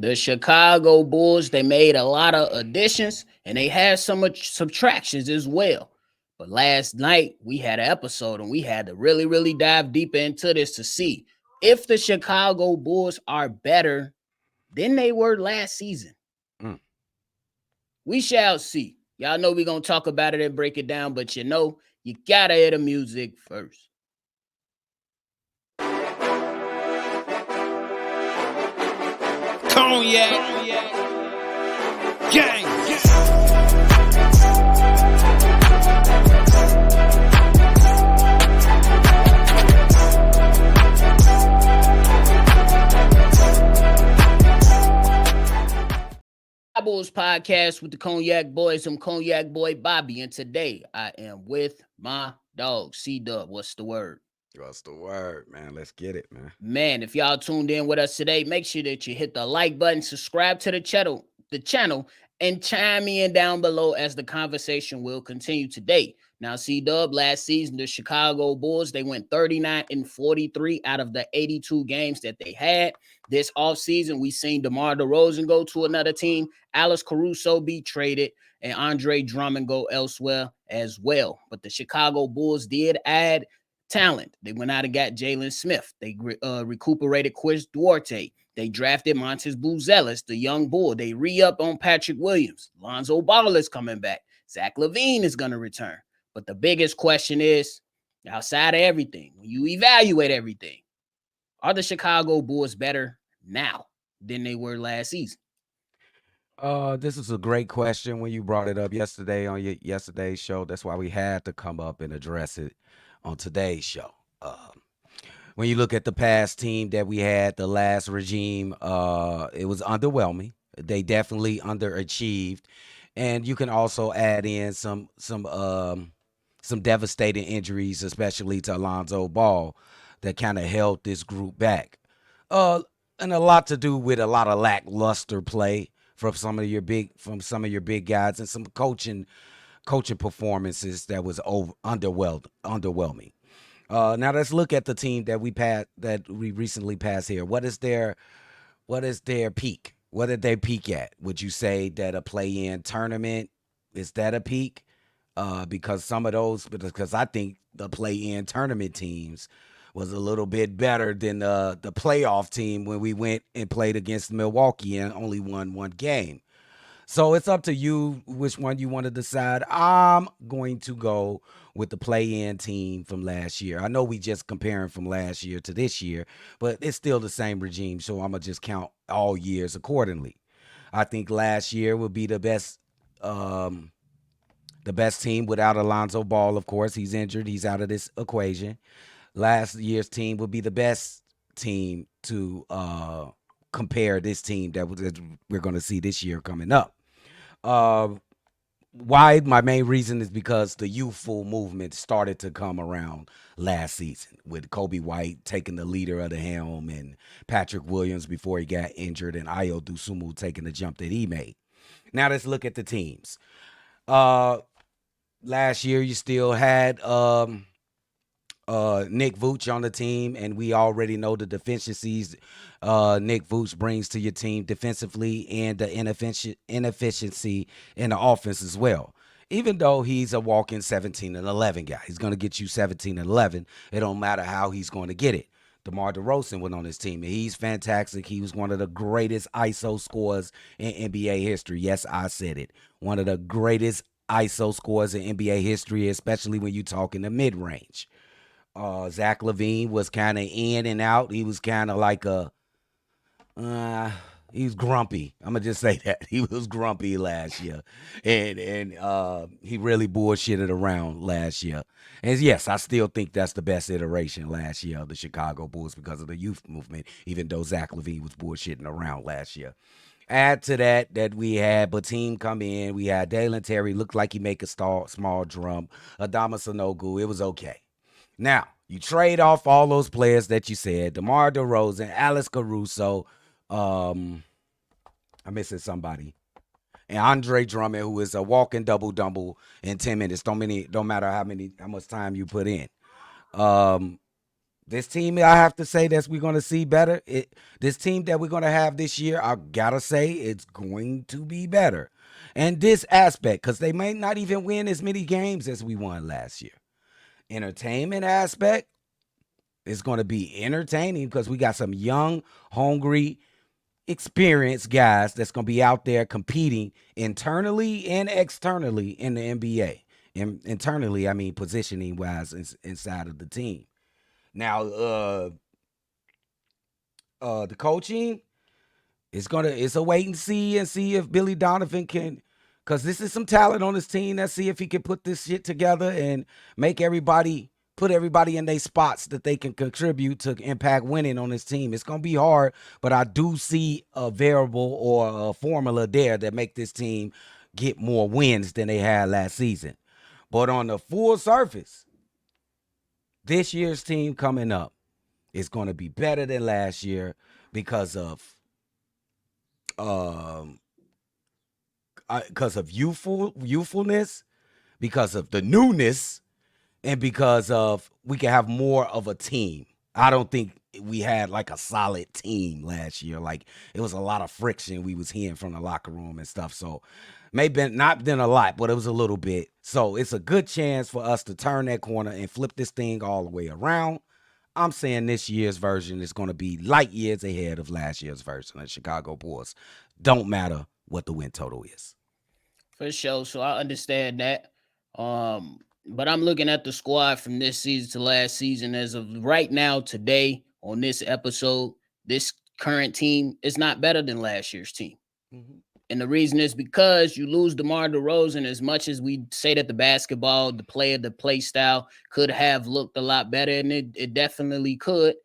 The Chicago Bulls, they made a lot of additions and they had some subtractions as well. But last night we had an episode and we had to really dive deeper into this to see if the Chicago Bulls are better than they were last season. Mm. We shall see. Y'all know we're going to talk about it and break it down, but you got to hear the music first. Cognac, gang. Bulls podcast with the Cognac Boys. I'm Cognac Boy Bobby, and today I am with my dog, CDubb. What's the word? What's the word, man? Let's get it, man. Man, if y'all tuned in with us today, make sure that you hit the like button, subscribe to the channel, and chime in down below as the conversation will continue today. Now, CDubb, last season, the Chicago Bulls, they went 39-43 out of the 82 games that they had. This offseason, we seen DeMar DeRozan go to another team, Alex Caruso be traded, and Andre Drummond go elsewhere as well. But the Chicago Bulls did add talent. They went out and got Jalen Smith. They recuperated Chris Duarte. They drafted Montes Buzelis, the young bull. They re-up on Patrick Williams. Lonzo Ball is coming back. Zach LaVine is going to return. But the biggest question is, outside of everything, when you evaluate everything, are the Chicago Bulls better now than they were last season? This is a great question when you brought it up yesterday on yesterday's show. That's why we had to come up and address it on today's show. When you look at the past team that we had, the last regime, it was underwhelming. They definitely underachieved, and you can also add in some devastating injuries, especially to Alonzo Ball, that kind of held this group back. And a lot to do with a lot of lackluster play from some of your big guys and some coaching performances that was underwhelming. Now let's look at the team that we recently passed here. What is their peak? What did they peak at? Would you say that a play-in tournament is that a peak? Because I think the play-in tournament teams was a little bit better than the playoff team when we went and played against Milwaukee and only won one game. So it's up to you which one you want to decide. I'm going to go with the play-in team from last year. I know we just comparing from last year to this year, but it's still the same regime, so I'm going to just count all years accordingly. I think last year would be the best team without Alonzo Ball, of course. He's injured. He's out of this equation. Last year's team would be the best team to compare this team that we're going to see this year coming up. Why? My main reason is because the youthful movement started to come around last season with Kobe White taking the leader of the helm and Patrick Williams before he got injured and Ayo Dosunmu taking the jump that he made. Now let's look at the teams. Last year you still had Nick Vooch on the team, and we already know the deficiencies Nick Vooch brings to your team defensively and the inefficiency in the offense as well. Even though he's a walking 17-11 guy, he's going to get you 17-11. It don't matter how he's going to get it. DeMar DeRozan went on his team, and he's fantastic. He was one of the greatest ISO scorers in NBA history. Yes, I said it. One of the greatest ISO scorers in NBA history, especially when you talk in the mid-range. Zach LaVine was kind of in and out. He was kind of like he was grumpy. I'm gonna just say that he was grumpy last year, and he really bullshitted around last year. And yes, I still think that's the best iteration last year of the Chicago Bulls because of the youth movement. Even though Zach LaVine was bullshitting around last year. Add to that we had Batum come in. We had Dalen Terry looked like he make a small jump. Adama Sanogo, it was okay. Now, you trade off all those players that you said, DeMar DeRozan, Alex Caruso, I'm missing somebody, and Andre Drummond, who is a walking double-double in 10 minutes. Don't matter how much time you put in. This team, I have to say that we're going to see better. This team that we're going to have this year, I gotta say, it's going to be better. And this aspect, because they may not even win as many games as we won last year. Entertainment aspect is going to be entertaining because we got some young, hungry, experienced guys that's going to be out there competing internally and externally in the NBA. Internally, I mean positioning wise inside of the team. Now, the coaching it's a wait and see if Billy Donovan can, because this is some talent on his team. Let's see if he can put this shit together and put everybody in their spots that they can contribute to impact winning on this team. It's gonna be hard, but I do see a variable or a formula there that make this team get more wins than they had last season. But on the full surface, this year's team coming up is going to be better than last year because of um youthfulness, because of the newness, and because of we can have more of a team. I don't think we had like a solid team last year. Like it was a lot of friction we was hearing from the locker room and stuff. So maybe not been a lot, but it was a little bit. So it's a good chance for us to turn that corner and flip this thing all the way around. I'm saying this year's version is going to be light years ahead of last year's version of the Chicago Bulls. Don't matter what the win total is. For sure. So I understand that. But I'm looking at the squad from this season to last season. As of right now, today, on this episode, this current team is not better than last year's team. Mm-hmm. And the reason is because you lose DeMar DeRozan. As much as we say that the basketball, the player, the play style could have looked a lot better, and it definitely could.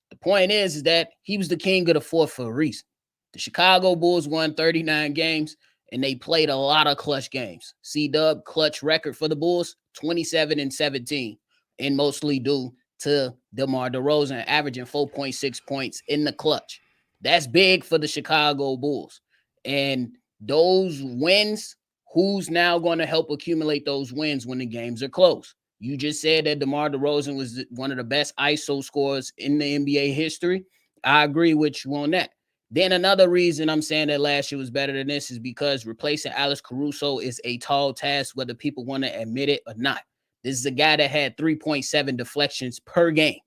The point is that he was the king of the fourth for a reason. The Chicago Bulls won 39 games, and they played a lot of clutch games. CDubb clutch record for the Bulls, 27-17, and mostly due to DeMar DeRozan averaging 4.6 points in the clutch. That's big for the Chicago Bulls. And those wins, who's now going to help accumulate those wins when the games are close? You just said that DeMar DeRozan was one of the best ISO scorers in the NBA history. I agree with you on that. Then another reason I'm saying that last year was better than this is because replacing Alex Caruso is a tall task, whether people want to admit it or not. This is a guy that had 3.7 deflections per game.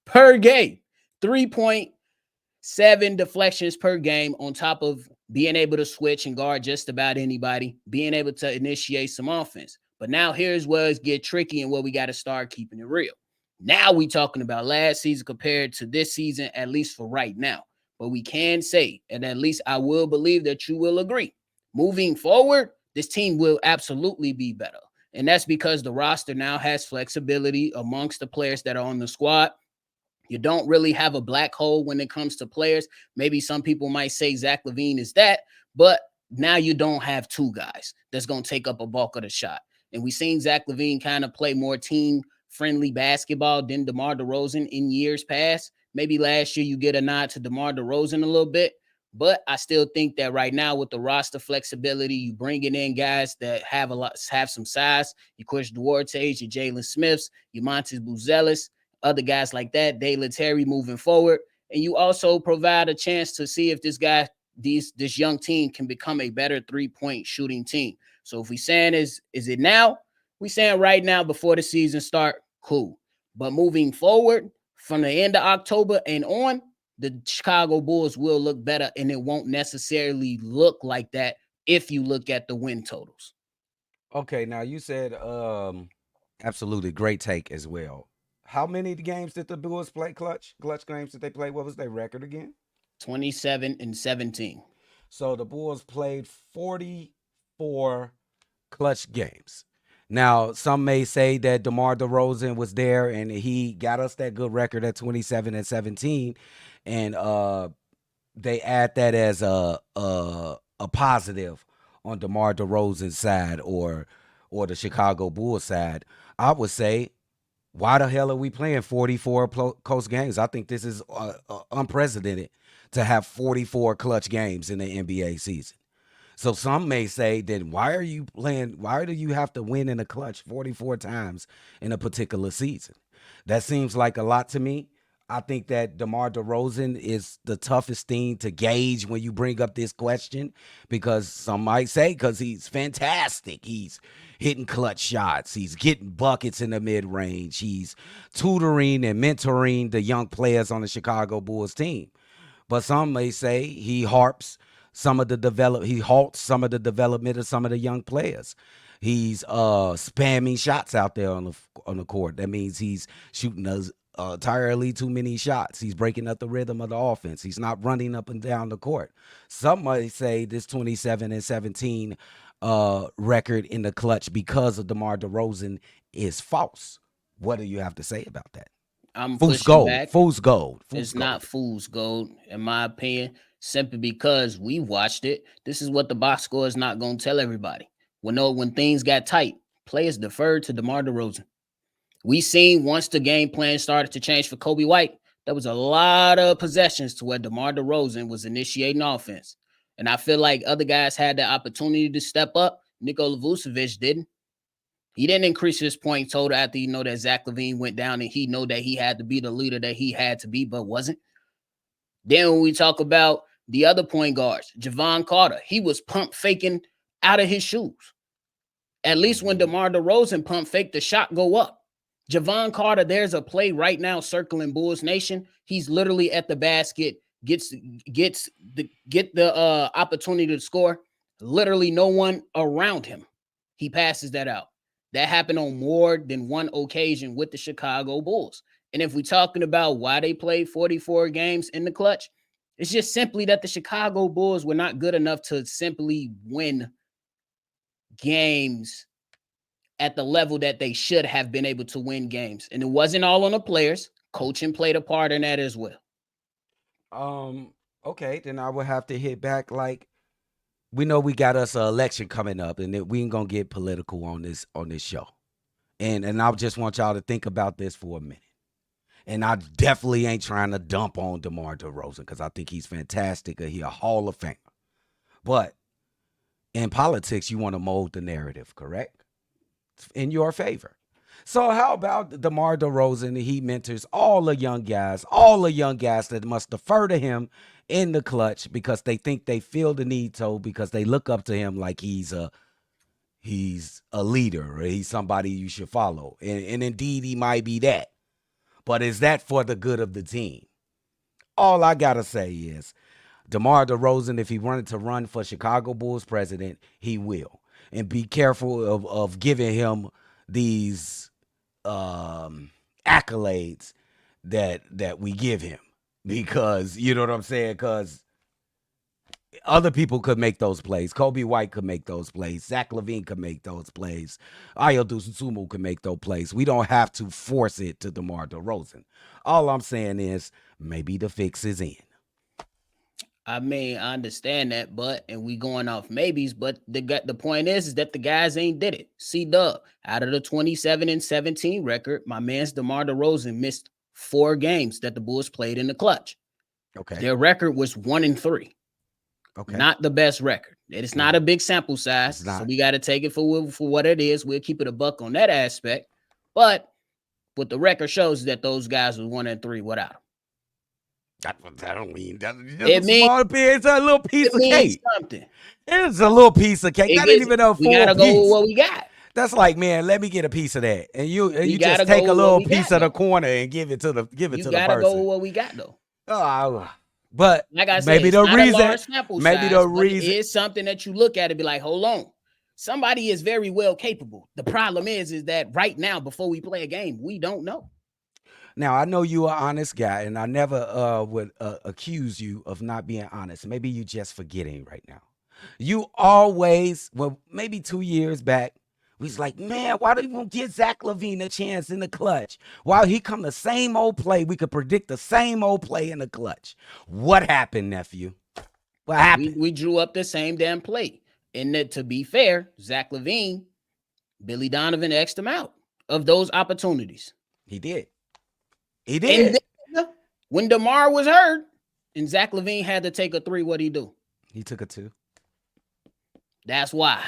Per game. 3.7 deflections per game, on top of being able to switch and guard just about anybody, being able to initiate some offense. But now here's where it get tricky and where we got to start keeping it real. Now we talking about last season compared to this season, at least for right now. But we can say, and at least I will believe that you will agree, moving forward, this team will absolutely be better. And that's because the roster now has flexibility amongst the players that are on the squad. You don't really have a black hole when it comes to players. Maybe some people might say Zach LaVine is that, but now you don't have two guys that's going to take up a bulk of the shot. And we've seen Zach LaVine kind of play more team-friendly basketball than DeMar DeRozan in years past. Maybe last year you get a nod to DeMar DeRozan a little bit, but I still think that right now with the roster flexibility, you bringing in guys that have some size. You push Duarte's, your Jalen Smiths, your Montes Buzelis, other guys like that, Dalen Terry moving forward. And you also provide a chance to see if this young team can become a better three-point shooting team. So if we saying is it now? We saying right now before the season start, cool. But moving forward from the end of October and on, the Chicago Bulls will look better, and it won't necessarily look like that if you look at the win totals. Okay, now you said absolutely great take as well. How many games did the Bulls play clutch? Clutch games did they play? What was their record again? 27-17. So the Bulls played 44 clutch games. Now, some may say that DeMar DeRozan was there and he got us that good record at 27-17. And they add that as a positive on DeMar DeRozan's side or the Chicago Bulls side. I would say, why the hell are we playing 44 close games? I think this is unprecedented to have 44 clutch games in the NBA season. So some may say, then why do you have to win in a clutch 44 times in a particular season? That seems like a lot to me. I think that DeMar DeRozan is the toughest thing to gauge when you bring up this question because some might say because he's fantastic. He's hitting clutch shots. He's getting buckets in the mid range. He's tutoring and mentoring the young players on the Chicago Bulls team. But some may say he halts some of the development of some of the young players. He's spamming shots out there on the court. That means he's shooting us entirely too many shots. He's breaking up the rhythm of the offense. He's not running up and down the court. Some might say this 27-17 record in the clutch because of DeMar DeRozan is false. What do you have to say about that? I'm Fool's pushing gold. back. Fool's gold. Fool's It's gold. not fool's gold, in my opinion, simply because we watched it. This is what the box score is not going to tell everybody. When things got tight, players deferred to DeMar DeRozan. We seen once the game plan started to change for Kobe White, there was a lot of possessions to where DeMar DeRozan was initiating offense. And I feel like other guys had the opportunity to step up. Nikola Vucevic didn't. He didn't increase his point total after that Zach LaVine went down and he know that he had to be the leader that he had to be, but wasn't. Then when we talk about the other point guards, Javon Carter, he was pump faking out of his shoes. At least when DeMar DeRozan pump fake, the shot go up. Javon Carter, there's a play right now circling Bulls Nation. He's literally at the basket, gets the opportunity to score. Literally no one around him. He passes that out. That happened on more than one occasion with the Chicago Bulls. And if we're talking about why they played 44 games in the clutch, it's just simply that the Chicago Bulls were not good enough to simply win games at the level that they should have been able to win games. And it wasn't all on the players. Coaching played a part in that as well. Okay, then I would have to hit back like we know we got us an election coming up and we ain't gonna get political on this show. And I just want y'all to think about this for a minute. And I definitely ain't trying to dump on DeMar DeRozan because I think he's fantastic. He's a Hall of Famer. But in politics, you want to mold the narrative, correct? In your favor. So how about DeMar DeRozan? He mentors all the young guys that must defer to him in the clutch because they think they feel the need to because they look up to him like he's a leader or he's somebody you should follow. And indeed, he might be that. But is that for the good of the team? All I got to say is DeMar DeRozan, if he wanted to run for Chicago Bulls president, he will. And be careful of giving him these accolades that we give him. Because, you know what I'm saying? Because other people could make those plays. Kobe White could make those plays. Zach LaVine could make those plays. Ayo Dosunmu could make those plays. We don't have to force it to DeMar DeRozan. All I'm saying is maybe the fix is in. I mean, I understand that, and we going off maybes, but the point is that the guys ain't did it. CDubb, out of the 27-17 record, my man's DeMar DeRozan missed 4 games that the Bulls played in the clutch. Okay. Their record was 1-3. Okay. Not the best record. It's not a big sample size, so we got to take it for what it is. We'll keep it a buck on that aspect. But what the record shows is that those guys was 1-3 without him. I don't mean that. It's a little piece of cake. Something. It's a little piece of cake. That ain't even a full piece. We gotta go with what we got. That's like, man, let me get a piece of that, and you just take a little piece of the corner and give it to the person. You gotta go with what we got though. But like I said, maybe the reason is something that you look at and be like, hold on, somebody is very well capable. The problem is that right now, before we play a game, we don't know. Now, I know you're an honest guy, and I never would accuse you of not being honest. Maybe you just forgetting right now. You always, maybe 2 years back, we was like, man, why don't you give Zach LaVine a chance in the clutch? While he come the same old play, we could predict the same old play in the clutch. What happened, nephew? What happened? We drew up the same damn play. And that, to be fair, Zach LaVine, Billy Donovan X'd him out of those opportunities. He did. He did. And then, when DeMar was hurt and Zach LaVine had to take a 3, what'd he do? He took a 2. That's why.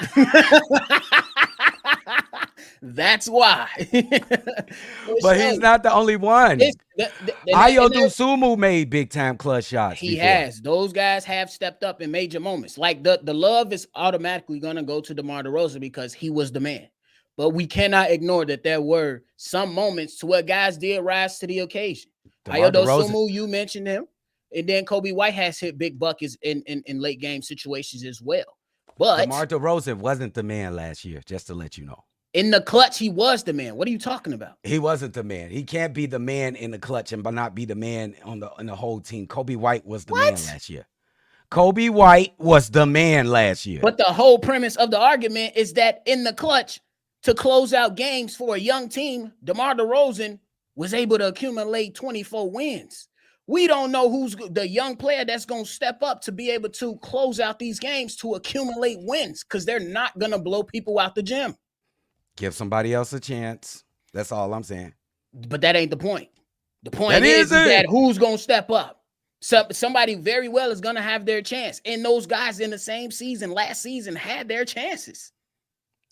That's why. For But sure. he's not the only one. It's, Ayo and Sumu made big time clutch shots he before. has. Those guys have stepped up in major moments. Like the love is automatically gonna go to DeMar DeRozan because he was the man. But we cannot ignore that there were some moments to where guys did rise to the occasion. DeMar Ayodo DeRozan. Sumu, you mentioned him, and then Kobe White has hit big buckets in late game situations as well. But DeMar DeRozan wasn't the man last year, just to let you know. in the clutch, he was the man. What are you talking about? He wasn't the man. He can't be the man in the clutch and but not be the man on the whole team. Kobe White was the man last year. Kobe White was the man last year. But the whole premise of the argument is that in the clutch, to close out games for a young team, DeMar DeRozan was able to accumulate 24 wins. We don't know who's the young player that's going to step up to be able to close out these games to accumulate wins because they're not going to blow people out the gym. Give somebody else a chance. That's all I'm saying. But that ain't the point. The point is that who's going to step up. Somebody very well is going to have their chance. And those guys in the same season, last season, had their chances.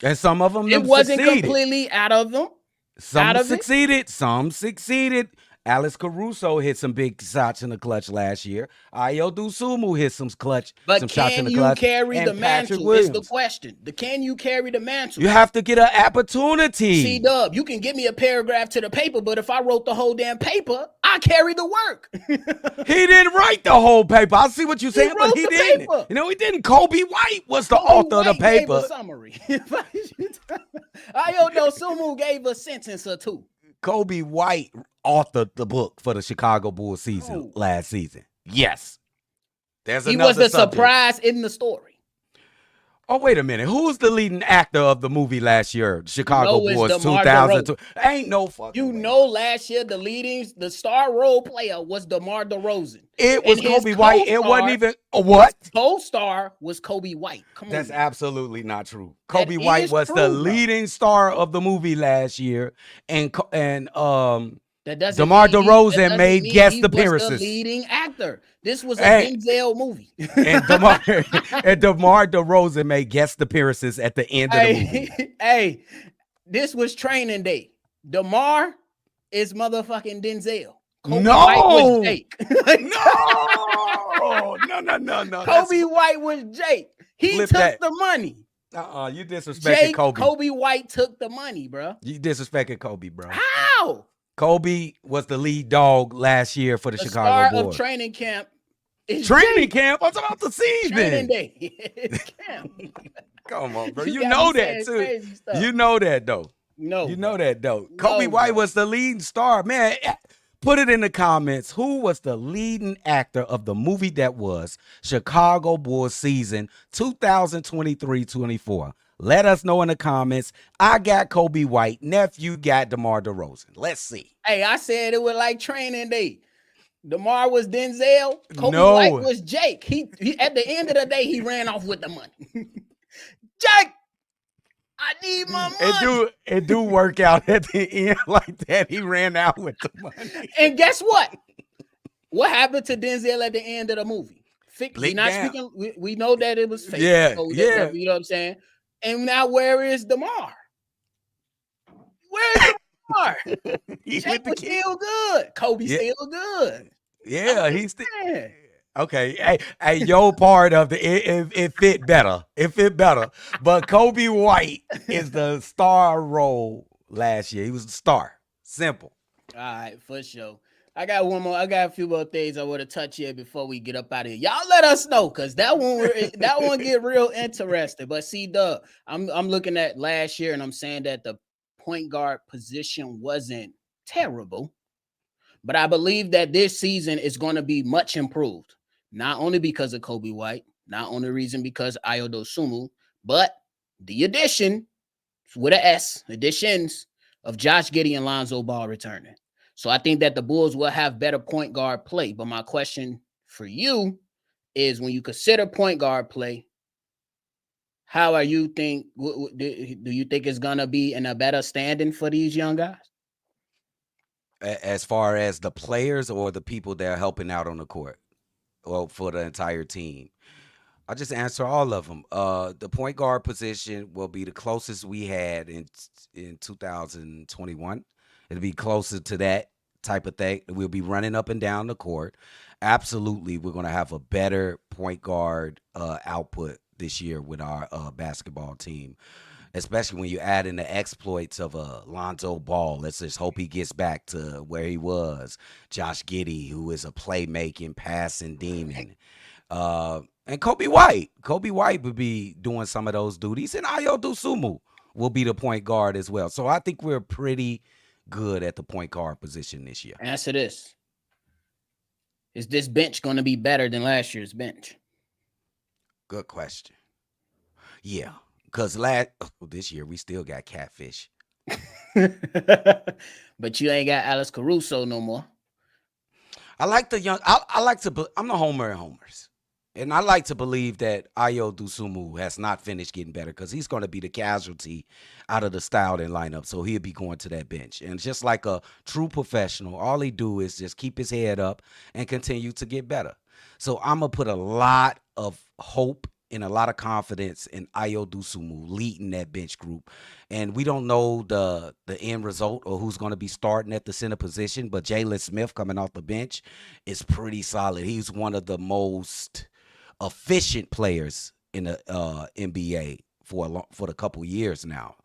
And some of them it wasn't succeeded. Completely out of them. Some succeeded. Some succeeded. Alex Caruso hit some big shots in the clutch last year. Ayo Sumu hit some shots in the clutch. But can you carry the mantle? Is the question. Can you carry the mantle? You have to get an opportunity. CDubb, you can give me a paragraph to the paper, but if I wrote the whole damn paper, I carry the work. He didn't write the whole paper. I see what you're saying, but he didn't. Paper. You know, he didn't. Kobe White was the author of the paper. Gave a summary. Ayo Sumu gave a sentence or two. Kobe White authored the book for the Chicago Bulls season last season. Yes. He was the surprise in the story. Oh, wait a minute. Who's the leading actor of the movie last year? Chicago Bulls 2002. Ain't no fucking way. Last year the star role player was DeMar DeRozan. It was Kobe White. It wasn't even what? Co-star was Kobe White. Come on. That's absolutely not true. Kobe White was the leading star of the movie last year, and DeMar DeRozan made guest appearances. Was the leading actor. This was a Denzel movie. and DeMar DeRozan made guest appearances at the end of the movie. Hey, this was training day. DeMar is motherfucking Denzel. Kobe White was Jake. No. Kobe White was Jake. He took the money. You disrespected Kobe. Kobe White took the money, bro. You disrespected Kobe, bro. How? Kobe was the lead dog last year for the Chicago Bulls. Of training camp. Camp? What's about the season? Training day. Camp. Come on, bro. You know that too. You know that though. No. You know that though. Kobe White was the leading star. Man, put it in the comments. Who was the leading actor of the movie that was Chicago Bulls season 2023-24? Let us know in the comments. I got Kobe White. Nephew got DeMar DeRozan. Let's see. Hey, I said it was like training day. DeMar was Denzel. Kobe White was Jake. He at the end of the day, he ran off with the money. Jake, I need my money. It do work out at the end like that. He ran out with the money. And guess what? What happened to Denzel at the end of the movie? We know that it was fake. Yeah. You know what I'm saying? And now where is DeMar? Where's DeMar? Jake was still good. Kobe still good. Yeah, he's still okay. Hey, your part of it fit better. It fit better. But Kobe White is the star role last year. He was the star. Simple. All right, for sure. I got a few more things I want to touch here before we get up out of here. Y'all let us know, because that one get real interesting. But CDubb, I'm looking at last year and I'm saying that the point guard position wasn't terrible, but I believe that this season is going to be much improved. Not only because of Kobe White, not only reason because Ayo Sumu, but the addition with an S, additions of Josh Giddey and Lonzo Ball returning. So I think that the Bulls will have better point guard play. But my question for you is, when you consider point guard play, how are you think? Do you think it's gonna be in a better standing for these young guys? As far as the players or the people that are helping out on the court, or for the entire team, I just answer all of them. The point guard position will be the closest we had in 2021. It'll be closer to that type of thing. We'll be running up and down the court. Absolutely, we're going to have a better point guard output this year with our basketball team, especially when you add in the exploits of Lonzo Ball. Let's just hope he gets back to where he was. Josh Giddey, who is a playmaking, passing demon. And Kobe White. Kobe White would be doing some of those duties. And Ayo Dosunmu will be the point guard as well. So I think we're pretty good at the point guard position this year. Answer this. Is this bench going to be better than last year's bench? Good question. Yeah. Because this year we still got Catfish. But you ain't got Alex Caruso no more. I like the young. I like to. I'm the homer and homers, and I like to believe that Ayo Dosunmu has not finished getting better because he's going to be the casualty out of the styled in lineup. So he'll be going to that bench, and just like a true professional, all he do is just keep his head up and continue to get better. So I'm gonna put a lot of hope and a lot of confidence in Ayo Dosunmu leading that bench group. And we don't know the end result or who's going to be starting at the center position, but Jalen Smith coming off the bench is pretty solid. He's one of the most efficient players in the NBA for the couple years now.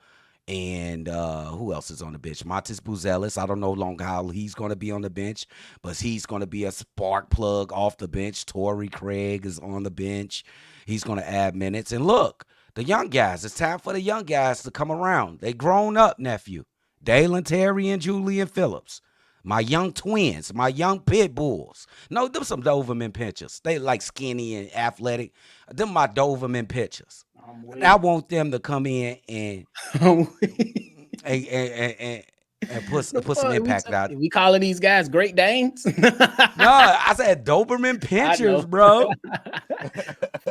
And who else is on the bench? Montes Buzelis. I don't know long how he's going to be on the bench, but he's going to be a spark plug off the bench. Torrey Craig is on the bench. He's going to add minutes. And look, the young guys. It's time for the young guys to come around. They grown up, nephew. Dalen Terry and Julian Phillips. My young twins, my young pit bulls. No, them some Doberman pitchers. They like skinny and athletic. Them my Doberman pitchers. I want them to come in and and put some impact out. We calling these guys Great Danes? No, I said Doberman pinchers, bro.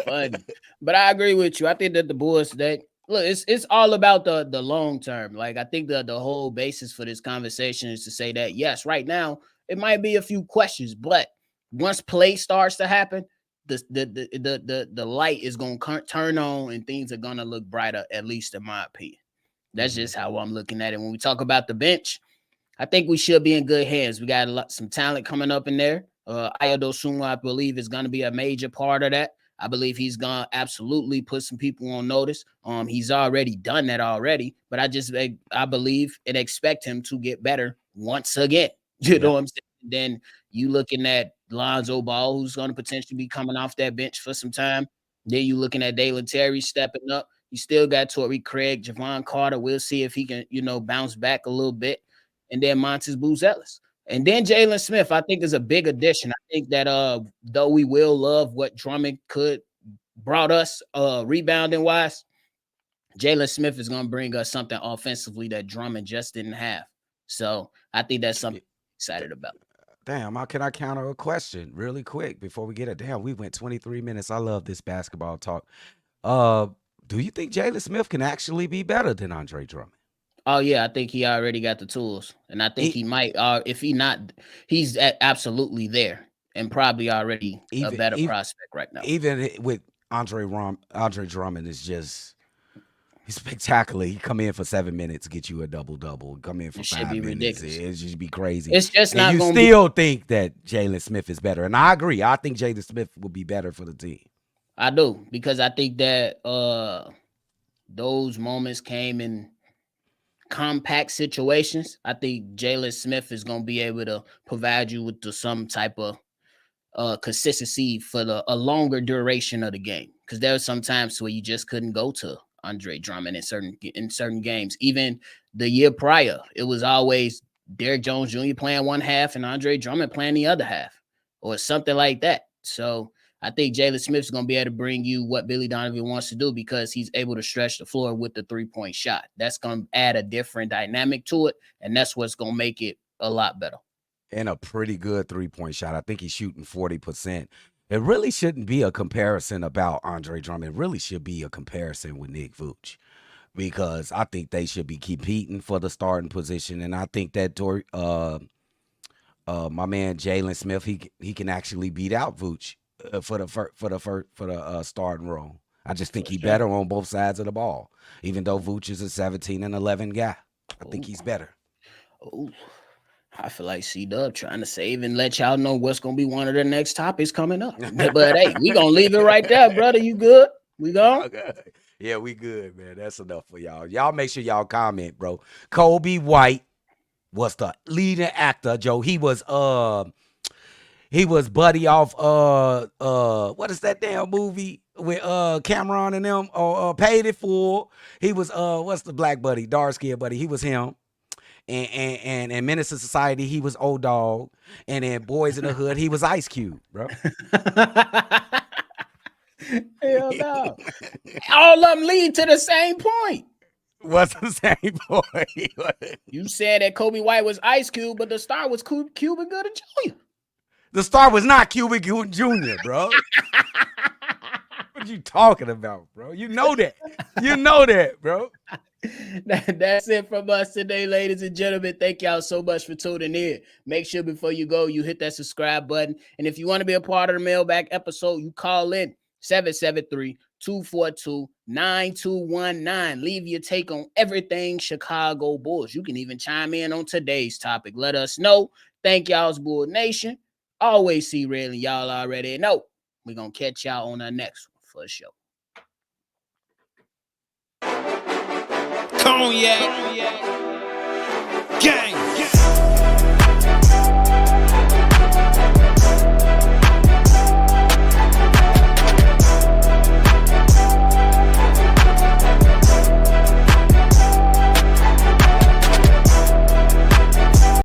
Funny. But I agree with you. I think that the Bulls, that look, it's all about the long term. Like, I think the whole basis for this conversation is to say that yes, right now it might be a few questions, but once play starts to happen, the light is gonna turn on and things are gonna look brighter, at least in my opinion. That's just how I'm looking at it. When we talk about the bench, I think we should be in good hands. We got some talent coming up in there. Ayo Dosunmu, I believe, is going to be a major part of that. I believe he's going to absolutely put some people on notice. He's already done that already, but I believe and expect him to get better once again. You know what I'm saying? Then you looking at Lonzo Ball, who's going to potentially be coming off that bench for some time. Then you looking at Dalen Terry stepping up. You still got Torrey Craig, Javon Carter. We'll see if he can, bounce back a little bit. And then Montes Buzelis. And then Jalen Smith, I think, is a big addition. I think that though we will love what Drummond brought us rebounding wise, Jalen Smith is going to bring us something offensively that Drummond just didn't have. So I think that's something I'm excited about. Damn, can I counter a question really quick before we get it? Damn, we went 23 minutes. I love this basketball talk. Do you think Jalen Smith can actually be better than Andre Drummond? Oh, yeah, I think he already got the tools. And I think he might, if he not, he's absolutely there and probably already a better prospect right now. Even with Andre Drummond is just, he's spectacular. He come in for 7 minutes, get you a double-double. Come in for 5 minutes. Ridiculous. It should be crazy. It's just not going to be. You still think that Jalen Smith is better. And I agree. I think Jalen Smith will be better for the team. I do, because I think that those moments came in compact situations. I think Jalen Smith is going to be able to provide you with some type of consistency for a longer duration of the game, because there were some times where you just couldn't go to Andre Drummond in certain games. Even the year prior, it was always Derrick Jones Jr. playing one half and Andre Drummond playing the other half, or something like that. So I think Jalen Smith is going to be able to bring you what Billy Donovan wants to do, because he's able to stretch the floor with the three-point shot. That's going to add a different dynamic to it, and that's what's going to make it a lot better. And a pretty good three-point shot. I think he's shooting 40%. It really shouldn't be a comparison about Andre Drummond. It really should be a comparison with Nick Vooch, because I think they should be competing for the starting position. And I think that my man Jalen Smith, he can actually beat out Vooch for the starting role. I just think For he's sure. better on both sides of the ball. Even though Vooch is a 17 and 11 guy, I think Ooh. he's better. Ooh. I feel like CDubb trying to save and let y'all know what's gonna be one of the next topics coming up. But hey, we gonna leave it right there, brother. You good? We gone? Okay. Yeah, we good, man. That's enough for y'all. Y'all make sure y'all comment, bro. Kobe White was the leading actor, Joe. He was buddy off what is that damn movie with Cameron and them Paid It Full. He was what's the black buddy, dark skinned buddy? He was him. And Menace to Society, he was Old Dog. And then Boys in the Hood, he was Ice Cube, bro. Hell no. All of them lead to the same point. What's the same point? You said that Kobe White was Ice Cube, but the star was Cuban Gooding Jr. The star was not Cuban Jr., bro. What you talking about, bro? You know that. You know that, bro. That's it from us today, ladies and gentlemen. Thank y'all so much for tuning in. Make sure before you go, you hit that subscribe button. And if you want to be a part of the mailbag episode, you call in 773-242-9219. Leave your take on everything Chicago Bulls. You can even chime in on today's topic. Let us know. Thank y'all's Bull Nation. Always see red, and y'all already know. We're going to catch y'all on our next one for sure. Cognac. Gang.